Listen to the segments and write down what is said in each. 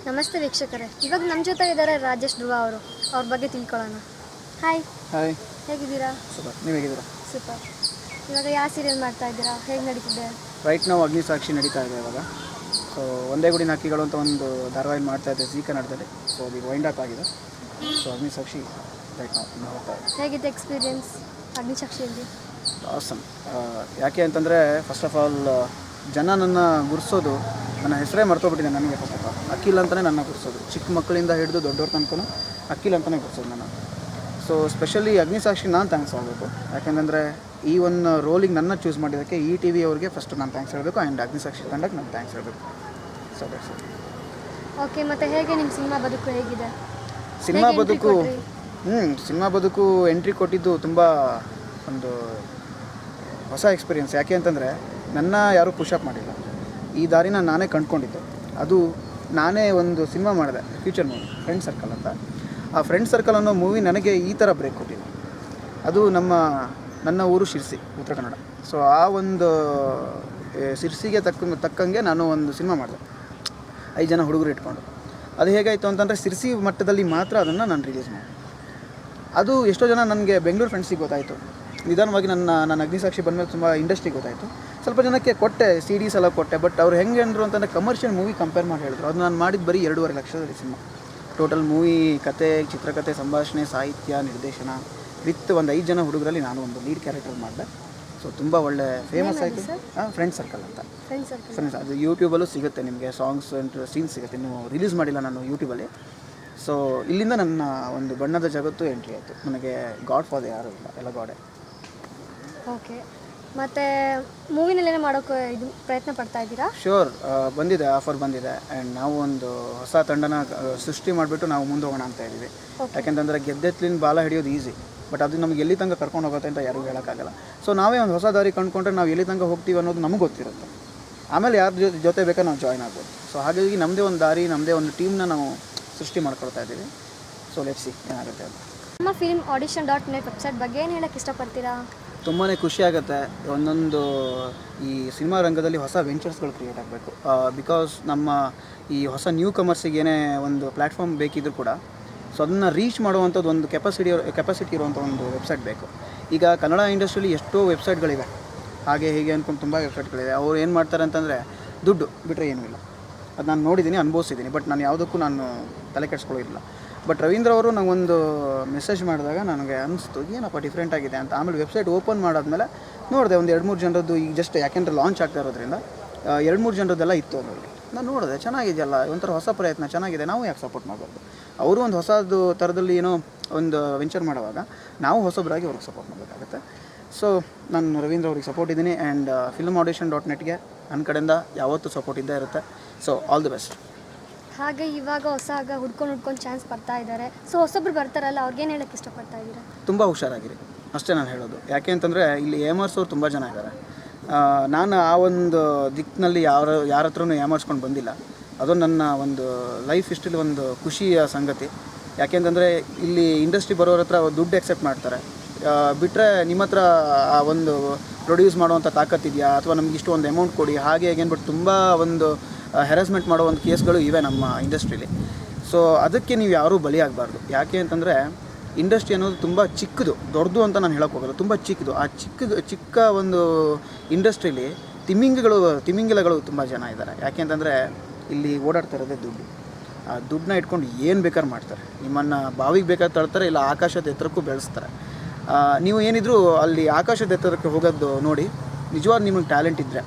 ನಮಸ್ತೆ ವೀಕ್ಷಕರೇ, ಇವಾಗ ನಮ್ಮ ಜೊತೆ ಇದ್ದಾರೆ ರಾಜೇಶ್ ಧ್ರುವ ಅವರು. ಅವ್ರ ಬಗ್ಗೆ ತಿಳ್ಕೊಳ್ಳೋಣ. ಹಾಯ್. ಹಾಯ್, ಹೇಗಿದ್ದೀರಾ? ಸೂಪರ್. ನೀವು ಹೇಗಿದ್ದೀರಾ? ಸೂಪರ್. ಇವಾಗ ಯಾವ ಸೀರಿಯಲ್ ಮಾಡ್ತಾ ಇದ್ದೀರಾ? ಹೇಗೆ ನಡೀತಿದೆ? ರೈಟ್ ನಾವು ಅಗ್ನಿಸಾಕ್ಷಿ ನಡೀತಾ ಇದೆ ಇವಾಗ. ಸೊ ಒಂದೇ ಗುಡಿನ ಹಕ್ಕಿಗಳು ಅಂತ ಒಂದು ಧಾರಾವಾಹಿ ಮಾಡ್ತಾ ಇದೆ, ಜೀ ಕನ್ನಡದಲ್ಲಿ. ಸೊ ಅದು ವೈಂಡ್ ಅಪ್ ಆಗಿದೆ. ಸೊ ಅಗ್ನಿಸಾಕ್ಷಿ ರೈಟ್ ನಾವು ಹೋಗ್ತಾ ಇದೆ. ಹೇಗಿದೆ ಎಕ್ಸ್ಪೀರಿಯನ್ಸ್ ಅಗ್ನಿಸಾಕ್ಷಿಯಲ್ಲಿ? ಆಸಮ್. ಯಾಕೆ ಅಂತಂದರೆ ಫಸ್ಟ್ ಆಫ್ ಆಲ್ ಜನ ನನ್ನ ಗುರ್ಸೋದು, ನನ್ನ ಹೆಸರೇ ಮರ್ತೋಗ್ಬಿಟ್ಟಿದೆ ನನಗೆ. ಫಸ್ಟ್ ಆಫ್ ಆಲ್ ಅಖಿಲ್ ಅಂತಲೇ ನನ್ನ ಗುರ್ಸೋದು, ಚಿಕ್ಕ ಮಕ್ಕಳಿಂದ ಹಿಡಿದು ದೊಡ್ಡವ್ರ ತನಕ ಅಖಿಲ್ ಅಂತಲೇ ಗುರ್ಸೋದು ನನ್ನ. ಸೊ ಸ್ಪೆಷಲಿ ಅಗ್ನಿಸಾಕ್ಷಿ ನಾನು ಥ್ಯಾಂಕ್ಸ್ ಆಗಬೇಕು. ಯಾಕೆಂದರೆ ಈ ಒಂದು ರೋಲಿಗೆ ನನ್ನ ಚೂಸ್ ಮಾಡಿದ್ದಕ್ಕೆ ಈ ಟಿ ವಿ ಅವ್ರಿಗೆ ಫಸ್ಟ್ ನಾನು ಥ್ಯಾಂಕ್ಸ್ ಹೇಳಬೇಕು, ಆ್ಯಂಡ್ ಅಗ್ನಿಸಾಕ್ಷಿ ತಂಡಕ್ಕೆ ನಾನು ಥ್ಯಾಂಕ್ಸ್ ಹೇಳಬೇಕು. So that's it. ಓಕೆ, ಮತ್ತು ಹೇಗೆ ನಿಮ್ಮ ಸಿನಿಮಾ ಬದುಕು ಹೇಗಿದೆ? ಸಿನಿಮಾ ಬದುಕು ಎಂಟ್ರಿ ಕೊಟ್ಟಿದ್ದು ತುಂಬ ಒಂದು ಹೊಸ ಎಕ್ಸ್ಪೀರಿಯೆನ್ಸ್. ಯಾಕೆ ಅಂತಂದರೆ ನನ್ನ ಯಾರೂ ಪುಷಪ್ ಮಾಡಿಲ್ಲ, ಈ ದಾರಿನ ನಾನೇ ಕಂಡುಕೊಂಡಿದ್ದೆ. ಅದು ನಾನೇ ಒಂದು ಸಿನಿಮಾ ಮಾಡಿದೆ, ಫ್ಯೂಚರ್ ಮೂವಿ, ಫ್ರೆಂಡ್ ಸರ್ಕಲ್ ಅಂತ. ಆ ಫ್ರೆಂಡ್ ಸರ್ಕಲ್ ಅನ್ನೋ ಮೂವಿ ನನಗೆ ಈ ಥರ ಬ್ರೇಕ್ ಕೊಟ್ಟಿದೆ. ಅದು ನನ್ನ ಊರು ಶಿರ್ಸಿ, ಉತ್ತರ ಕನ್ನಡ. ಸೊ ಆ ಒಂದು ಶಿರ್ಸಿಗೆ ತಕ್ಕಂಗೆ ನಾನು ಒಂದು ಸಿನಿಮಾ ಮಾಡಿದೆ, 5 ಜನ ಹುಡುಗರು ಇಟ್ಕೊಂಡು. ಅದು ಹೇಗಾಯಿತು ಅಂತಂದರೆ ಶಿರ್ಸಿ ಮಟ್ಟದಲ್ಲಿ ಮಾತ್ರ ಅದನ್ನು ನಾನು ರಿಲೀಸ್ ಮಾಡಿದೆ. ಅದು ಎಷ್ಟೋ ಜನ ನನಗೆ ಬೆಂಗಳೂರು ಫ್ರೆಂಡ್ಸಿಗೆ ಗೊತ್ತಾಯಿತು. ನಿಧಾನವಾಗಿ ನನ್ನ ಅಗ್ನಿಸಾಕ್ಷಿ ಬಂದಮೇಲೆ ತುಂಬ ಇಂಡಸ್ಟ್ರಿಗೆ ಗೊತ್ತಾಯಿತು. ಸ್ವಲ್ಪ ಜನಕ್ಕೆ ಕೊಟ್ಟೆ, CDs ಎಲ್ಲ ಕೊಟ್ಟೆ. ಬಟ್ ಅವ್ರು ಹೆಂಗೆ ಅಂದರು ಅಂತಂದರೆ ಕಮರ್ಷಿಯಲ್ ಮೂವಿ ಕಂಪೇರ್ ಮಾಡಿ ಹೇಳಿದ್ರು. ಅದು ನಾನು ಮಾಡಿದ್ದು ಬರೀ 2.5 ಲಕ್ಷದಲ್ಲಿ ಸಿನಿಮಾ. ಟೋಟಲ್ ಮೂವಿ, ಕತೆ, ಚಿತ್ರಕಥೆ, ಸಂಭಾಷಣೆ, ಸಾಹಿತ್ಯ, ನಿರ್ದೇಶನ ವಿತ್ ಒಂದು 5 ಜನ ಹುಡುಗರಲ್ಲಿ ನಾನು ಒಂದು ಲೀಡ್ ಕ್ಯಾರೆಕ್ಟರ್ ಮಾಡಿದೆ. ಸೊ ತುಂಬ ಒಳ್ಳೆ ಫೇಮಸ್ ಆಯಿತು. ಫ್ರೆಂಡ್ ಸರ್ಕಲ್ ಅಂತ. ಫ್ರೆಂಡ್ಸ್ ಅದು ಯೂಟ್ಯೂಬಲ್ಲೂ ಸಿಗುತ್ತೆ ನಿಮಗೆ, ಸಾಂಗ್ಸ್ ಆ್ಯಂಡ್ ಸೀನ್ಸ್ ಸಿಗುತ್ತೆ. ಇನ್ನೂ ರಿಲೀಸ್ ಮಾಡಿಲ್ಲ ನಾನು ಯೂಟ್ಯೂಬಲ್ಲಿ. ಸೊ ಇಲ್ಲಿಂದ ನನ್ನ ಒಂದು ಬಣ್ಣದ ಜಗತ್ತು ಎಂಟ್ರಿ ಆಯಿತು. ನನಗೆ ಗಾಡ್ ಫಾದರ್ ಯಾರೂ ಇಲ್ಲ, ಎಲ್ಲ ಗಾಡೇ. ಓಕೆ, ಮತ್ತು ಮೂವಿನಲ್ಲೇನೋ ಮಾಡೋಕ್ಕೆ ಇದು ಪ್ರಯತ್ನ ಪಡ್ತಾ ಇದ್ದೀರಾ? ಶ್ಯೂರ್, ಬಂದಿದೆ, ಆಫರ್ ಬಂದಿದೆ. ಆ್ಯಂಡ್ ನಾವು ಒಂದು ಹೊಸ ತಂಡನ ಸೃಷ್ಟಿ ಮಾಡಿಬಿಟ್ಟು ನಾವು ಮುಂದೆ ಹೋಗೋಣ ಅಂತ ಇದ್ದೀವಿ. ಯಾಕೆಂತಂದರೆ ಗೆದ್ದೆತ್ಲಿನ ಬಾಲ ಹಿಡಿಯೋದು ಈಸಿ, ಬಟ್ ಅದು ನಮಗೆ ಎಲ್ಲಿ ತನಕ ಕರ್ಕೊಂಡು ಹೋಗುತ್ತೆ ಅಂತ ಯಾರಿಗೂ ಹೇಳೋಕ್ಕಾಗಲ್ಲ. ಸೊ ನಾವೇ ಒಂದು ಹೊಸ ದಾರಿ ಕಂಡುಕೊಂಡ್ರೆ ನಾವು ಎಲ್ಲಿ ತನಕ ಹೋಗ್ತೀವಿ ಅನ್ನೋದು ನಮಗೆ ಗೊತ್ತಿರುತ್ತೆ. ಆಮೇಲೆ ಯಾರ ಜೊತೆ ಬೇಕಾದ್ರೆ ನಾವು ಜಾಯ್ನ್ ಆಗ್ಬೋದು. ಸೊ ಹಾಗಾಗಿ ನಮ್ಮದೇ ಒಂದು ದಾರಿ, ನಮ್ಮದೇ ಒಂದು ಟೀಮ್ನ ನಾವು ಸೃಷ್ಟಿ ಮಾಡ್ಕೊಳ್ತಾ ಇದ್ದೀವಿ. ಸೊ ಲೆಟ್ಸ್ ಸಿ ಏನಾಗುತ್ತೆ ಅಂತ. ನಮ್ಮ ಫಿಲ್ಮ್ audition.net ವೆಬ್ಸೈಟ್ ಬಗ್ಗೆ ಏನು ಹೇಳೋಕ್ಕೆ ಇಷ್ಟಪಡ್ತೀರಾ? ತುಂಬಾ ಖುಷಿ ಆಗುತ್ತೆ. ಒಂದೊಂದು ಈ ಸಿನಿಮಾ ರಂಗದಲ್ಲಿ ಹೊಸ ವೆಂಚರ್ಸ್ಗಳು ಕ್ರಿಯೇಟ್ ಆಗಬೇಕು. ಬಿಕಾಸ್ ನಮ್ಮ ಈ ಹೊಸ ನ್ಯೂ ಕಮರ್ಸಿಗೆ ಏನೇ ಒಂದು ಪ್ಲ್ಯಾಟ್ಫಾರ್ಮ್ ಬೇಕಿದ್ರೂ ಕೂಡ ಸೊ ಅದನ್ನು ರೀಚ್ ಮಾಡುವಂಥದ್ದು ಒಂದು ಕೆಪಾಸಿಟಿ ಇರುವಂಥ ಒಂದು ವೆಬ್ಸೈಟ್ ಬೇಕು. ಈಗ ಕನ್ನಡ ಇಂಡಸ್ಟ್ರಿಯಲ್ಲಿ ಎಷ್ಟೋ ವೆಬ್ಸೈಟ್ಗಳಿವೆ, ಹಾಗೆ ಹೀಗೆ ಅಂದ್ಕೊಂಡು ತುಂಬ ವೆಬ್ಸೈಟ್ಗಳಿವೆ. ಅವ್ರು ಏನು ಮಾಡ್ತಾರೆ ಅಂತಂದರೆ ದುಡ್ಡು ಬಿಟ್ಟರೆ ಏನೂ ಇಲ್ಲ. ಅದು ನಾನು ನೋಡಿದ್ದೀನಿ, ಅನುಭವಿಸಿದ್ದೀನಿ. ಬಟ್ ನಾನು ಯಾವುದಕ್ಕೂ ನಾನು ತಲೆ ಕೆಡಿಸ್ಕೊಳ್ಳೋದಿಲ್ಲ. ಬಟ್ ರವೀಂದ್ರ ಅವರು ನಂಗೊಂದು ಮೆಸೇಜ್ ಮಾಡಿದಾಗ ನನಗೆ ಅನಿಸ್ತು ಏನಪ್ಪ ಡಿಫ್ರೆಂಟ್ ಆಗಿದೆ ಅಂತ. ಆಮೇಲೆ ವೆಬ್ಸೈಟ್ ಓಪನ್ ಮಾಡಾದ್ಮೇಲೆ ನೋಡಿದೆ, ಒಂದು 2-3 ಜನರದ್ದು ಈಗ ಜಸ್ಟ್ ಯಾಕೆಂದರೆ ಲಾಂಚ್ ಆಗ್ತಾ ಇರೋದ್ರಿಂದ 2-3 ಜನರದ್ದೆಲ್ಲ ಇತ್ತು ಅದರಲ್ಲಿ. ನಾನು ನೋಡಿದೆ, ಚೆನ್ನಾಗಿದೆಯಲ್ಲ, ಒಂಥರ ಹೊಸ ಪ್ರಯತ್ನ, ಚೆನ್ನಾಗಿದೆ, ನಾವು ಯಾಕೆ ಸಪೋರ್ಟ್ ಮಾಡಬಾರ್ದು. ಅವರು ಒಂದು ಹೊಸದು ಥರದಲ್ಲಿ ಏನೋ ಒಂದು ವೆಂಚರ್ ಮಾಡುವಾಗ ನಾವು ಹೊಸಬರಾಗಿ ಅವ್ರಿಗೆ ಸಪೋರ್ಟ್ ಮಾಡಬೇಕಾಗುತ್ತೆ. ಸೊ ನಾನು ರವೀಂದ್ರ ಅವ್ರಿಗೆ ಸಪೋರ್ಟ್ ಇದ್ದೀನಿ. ಆ್ಯಂಡ್ ಫಿಲ್ಮ್ audition.netಗೆ ನನ್ನ ಕಡೆಯಿಂದ ಯಾವತ್ತೂ ಸಪೋರ್ಟ್ ಇದ್ದೇ ಇರುತ್ತೆ. So all the best. ಹಾಗೆ ಇವಾಗ ಹುಡ್ಕೊಂಡು ಚಾನ್ಸ್ ಬರ್ತಾ ಇದ್ದಾರೆ. ಸೊ ಹೊಸೊಬ್ರು ಬರ್ತಾರಲ್ಲ, ಅವ್ರಿಗೇನು ಹೇಳೋಕ್ಕೆ ಇಷ್ಟಪಡ್ತಾ ಇದ್ದೀರಾ? ತುಂಬ ಹುಷಾರಾಗಿರಿ ಅಷ್ಟೇ ನಾನು ಹೇಳೋದು. ಯಾಕೆ ಅಂತಂದರೆ ಇಲ್ಲಿ ಏಮಾರ್ಸೋರು ತುಂಬ ಜನ ಇದ್ದಾರೆ. ನಾನು ಆ ಒಂದು ದಿಕ್ಕಿನಲ್ಲಿ ಯಾರ ಹತ್ರನೂ ಏಮಾರ್ಸ್ಕೊಂಡು ಬಂದಿಲ್ಲ. ಅದು ನನ್ನ ಒಂದು ಲೈಫ್ ಹಿಸ್ಟ್ರಿಲಿ ಒಂದು ಖುಷಿಯ ಸಂಗತಿ. ಯಾಕೆಂತಂದರೆ ಇಲ್ಲಿ ಇಂಡಸ್ಟ್ರಿ ಬರೋರ ಹತ್ರ ದುಡ್ಡು ಎಕ್ಸೆಪ್ಟ್ ಮಾಡ್ತಾರೆ, ಬಿಟ್ಟರೆ ನಿಮ್ಮ ಹತ್ರ ಆ ಒಂದು ಪ್ರೊಡ್ಯೂಸ್ ಮಾಡುವಂಥ ತಾಕತ್ತಿದೆಯಾ ಅಥವಾ ನಮ್ಗೆ ಇಷ್ಟು ಒಂದು ಅಮೌಂಟ್ ಕೊಡಿ ಹಾಗೆ ಹೇಗೆ ಅಂದ್ಬಿಟ್ಟು ತುಂಬ ಒಂದು ಹೆರಾಸ್ಮೆಂಟ್ ಮಾಡೋ ಒಂದು ಕೇಸ್ಗಳು ಇವೆ ನಮ್ಮ ಇಂಡಸ್ಟ್ರೀಲಿ. ಸೊ ಅದಕ್ಕೆ ನೀವು ಯಾರೂ ಬಲಿಯಾಗಬಾರ್ದು. ಯಾಕೆ ಅಂತಂದರೆ ಇಂಡಸ್ಟ್ರಿ ಅನ್ನೋದು ತುಂಬ ಚಿಕ್ಕದು, ದೊಡ್ಡದು ಅಂತ ನಾನು ಹೇಳೋಕ್ಕೆ ಹೋಗಲ್ಲ, ತುಂಬ ಚಿಕ್ಕದು. ಆ ಚಿಕ್ಕ ಒಂದು ಇಂಡಸ್ಟ್ರೀಲಿ ತಿಮಿಂಗಿಲಗಳು ತುಂಬ ಜನ ಇದ್ದಾರೆ. ಯಾಕೆ ಅಂತಂದರೆ ಇಲ್ಲಿ ಓಡಾಡ್ತಾ ಇರೋದೇ ದುಡ್ಡು. ಆ ದುಡ್ಡನ್ನ ಇಟ್ಕೊಂಡು ಏನು ಬೇಕಾದ್ರೂ ಮಾಡ್ತಾರೆ. ನಿಮ್ಮನ್ನು ಬಾವಿಗೆ ಬೇಕಾದ್ರೆ ತಳ್ತಾರೆ, ಇಲ್ಲ ಆಕಾಶದ ಎತ್ತರಕ್ಕೂ ಬೆಳೆಸ್ತಾರೆ. ನೀವು ಏನಿದ್ರು ಅಲ್ಲಿ ಆಕಾಶದ ಎತ್ತರಕ್ಕೆ ಹೋಗೋದು ನೋಡಿ, ನಿಜವಾದ ನಿಮಗೆ ಟ್ಯಾಲೆಂಟ್ ಇದ್ದರೆ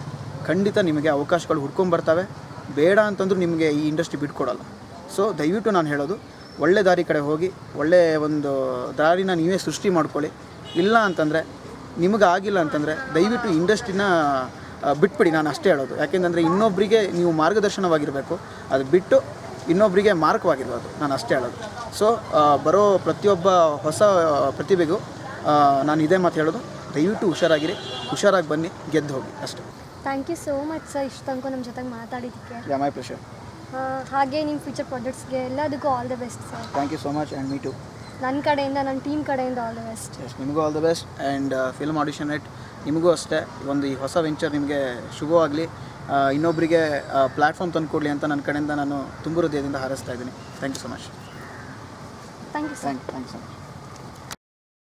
ಖಂಡಿತ ನಿಮಗೆ ಅವಕಾಶಗಳು ಹುಡ್ಕೊಂಬರ್ತವೆ. ಬೇಡ ಅಂತಂದ್ರೂ ನಿಮಗೆ ಈ ಇಂಡಸ್ಟ್ರಿ ಬಿಟ್ಕೊಡಲ್ಲ. ಸೊ ದಯವಿಟ್ಟು ನಾನು ಹೇಳೋದು, ಒಳ್ಳೆ ದಾರಿ ಕಡೆ ಹೋಗಿ ಒಳ್ಳೆಯ ಒಂದು ದಾರಿನ ನೀವೇ ಸೃಷ್ಟಿ ಮಾಡ್ಕೊಳ್ಳಿ. ಇಲ್ಲ ಅಂತಂದರೆ ನಿಮಗೆ ಆಗಿಲ್ಲ ಅಂತಂದರೆ ದಯವಿಟ್ಟು ಇಂಡಸ್ಟ್ರಿನ ಬಿಟ್ಬಿಡಿ. ನಾನು ಅಷ್ಟೇ ಹೇಳೋದು. ಯಾಕೆಂತಂದರೆ ಇನ್ನೊಬ್ಬರಿಗೆ ನೀವು ಮಾರ್ಗದರ್ಶನವಾಗಿರಬೇಕು, ಅದು ಬಿಟ್ಟು ಇನ್ನೊಬ್ಬರಿಗೆ ಮಾರ್ಗವಾಗಿರ್ಬೋದು. ನಾನು ಅಷ್ಟೇ ಹೇಳೋದು. ಸೊ ಬರೋ ಪ್ರತಿಯೊಬ್ಬ ಹೊಸ ಪ್ರತಿಭೆಗೂ ನಾನು ಇದೇ ಮಾತು ಹೇಳೋದು, ದಯವಿಟ್ಟು ಹುಷಾರಾಗಿ ಬನ್ನಿ, ಗೆದ್ದು ಹೋಗಿ ಅಷ್ಟೇ. Thank you so much sir, ಇಷ್ಟು ತನಕ ನಮ್ಮ ಜೊತೆಗೆ ಮಾತಾಡಿದ್ದಕ್ಕೆ. ಯಾ ಮೈ ಪ್ಲೆಷರ್. ಹಾಗೆ ನಿಮ್ಮ ಫ್ಯೂಚರ್ ಪ್ರಾಜೆಕ್ಟ್ಸ್ಗೆ ಎಲ್ಲದಕ್ಕೂ all the best sir. Thank you so much. And me too. ನನ್ನ ಕಡೆಯಿಂದ, ನನ್ನ ಟೀಮ್ ಕಡೆಯಿಂದ ಆಲ್ ದ ಬೆಸ್ಟ್. ಎಸ್, ನಿಮಗೂ all the best. And film audition.net ನಿಮಗೂ ಅಷ್ಟೇ, ಈ ಹೊಸ ವೆಂಚರ್ ನಿಮಗೆ ಶುಭವಾಗಲಿ. ಇನ್ನೊಬ್ಬರಿಗೆ ಪ್ಲ್ಯಾಟ್ಫಾರ್ಮ್ ತಂದುಕೊಡ್ಲಿ ಅಂತ ನನ್ನ ಕಡೆಯಿಂದ ನಾನು ತುಂಬ ಹೃದಯದಿಂದ ಹಾರೈಸ್ತಾ ಇದ್ದೀನಿ. Thank you so much. Thank you sir. Thank you so much.